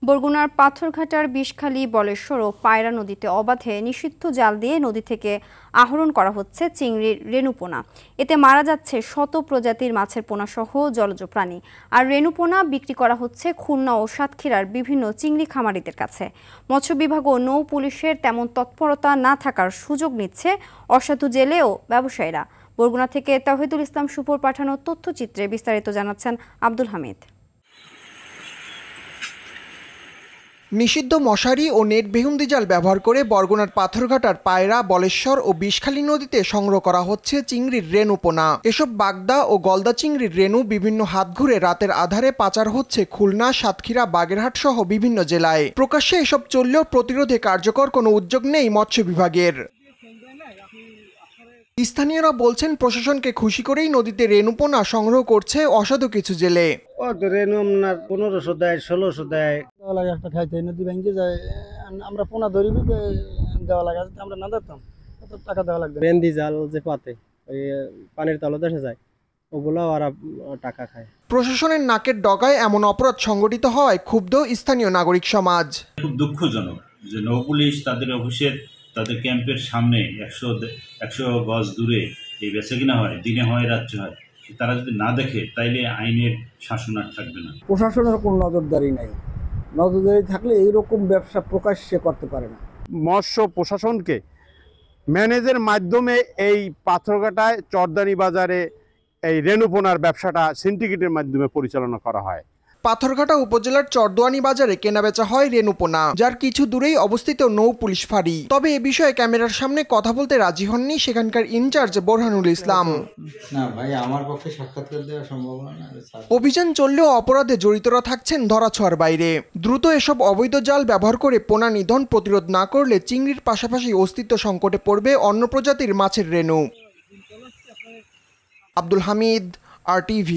বরগুনার পাথরঘাটার বিষখালী, বলেশ্বর ও পায়রা নদীতে অবাধে নিষিদ্ধ জাল দিয়ে নদী থেকে আহরণ করা হচ্ছে চিংড়ির রেণুপোনা। এতে মারা যাচ্ছে শত প্রজাতির মাছের পোনা সহ জলজ প্রাণী। আর রেণুপোনা বিক্রি করা হচ্ছে খুলনা ও সাতক্ষীরার বিভিন্ন চিংড়ি খামারিদের কাছে। মৎস্য বিভাগ ও নৌ পুলিশের তেমন তৎপরতা না থাকার সুযোগ নিচ্ছে অসাধু জেলে ও ব্যবসায়ীরা। বরগুনা থেকে তাওহিদুল ইসলাম শুভর পাঠানো তথ্যচিত্রে বিস্তারিত জানাচ্ছেন আব্দুল হামিদ। নিষিদ্ধ মশারি ও নেট বেহুন্দি জাল ব্যবহার করে বরগুনার পাথরঘাটার পায়রা, বলেশ্বর ও বিষখালী নদীতে সংগ্রহ করা হচ্ছে চিংড়ির রেণুপোনা। এসব বাগদা ও গলদা চিংড়ির রেণু বিভিন্ন হাত ঘুরে রাতের আধারে পাচার হচ্ছে খুলনা, সাতক্ষীরা, বাগেরহাট সহ বিভিন্ন জেলায়। প্রকাশ্যে এসব চললেও প্রতিরোধে কার্যকর কোনো উদ্যোগ নেই মৎস্য বিভাগের। স্থানীয়রা বলছেন, প্রশাসনকে খুশি করেই নদীতে রেণুপোনা সংগ্রহ করছে অসাধু কিছু জেলে। রেণু আপনার 1500 দেয়, 1600 দেয়। একটা খাইতে নদী ভেঙে যায়, আমরা পোনা ধরি দেওয়া লাগে, আমরা না ধরতাম কত টাকা দেওয়া লাগবে। বেন্দি জাল যে পাতে ওই পানির তলে দেশে যায়, ওগুলো ওরা টাকা খায়। প্রশাসনের নাকের ডগায় এমন অপরাধ সংগঠিত হওয়ায় ক্ষুব্ধ স্থানীয় নাগরিক সমাজ। খুব দুঃখজনক যে নৌ পুলিশ তাদের অফিসের তাদের ক্যাম্পের সামনে 100 গজ দূরে এই বেচাকেনা হয়, দিনে হয়, রাত্রে হয়। তারা যদি না দেখে তাইলে আইনের শাসন আর থাকবে না। প্রশাসনের কোনো নজরদারি নাই, নজরদারি থাকলে এইরকম ব্যবসা প্রকাশ্যে করতে পারে না। মৎস্য প্রশাসনকে ম্যানেজের মাধ্যমে এই পাথরঘাটায় চরদানি বাজারে এই রেণুপোনার ব্যবসাটা সিন্ডিকেটের মাধ্যমে পরিচালনা করা হয়। পাথরঘাটা উপজেলার চরদোয়ানি বাজারে কেনাবেচা হয় রেণুপোনা, যার কিছু দূরেই অবস্থিত নৌ পুলিশ ফাঁড়ি। তবে এ বিষয়ে ক্যামেরার সামনে কথা বলতে রাজি হননি সেখানকার ইনচার্জ বোরহানুল ইসলাম। না ভাই, আমার পক্ষে সাক্ষাৎকার দেওয়া সম্ভব না। অভিযান চললেও অপরাধে জড়িতরা থাকছেন ধরাছোঁয়ার বাইরে। দ্রুত এসব অবৈধ জাল ব্যবহার করে পোনা নিধন প্রতিরোধ না করলে চিংড়ির পাশাপাশি অস্তিত্ব সংকটে পড়বে অন্য প্রজাতির মাছের রেণু। আব্দুল হামিদ, RTV।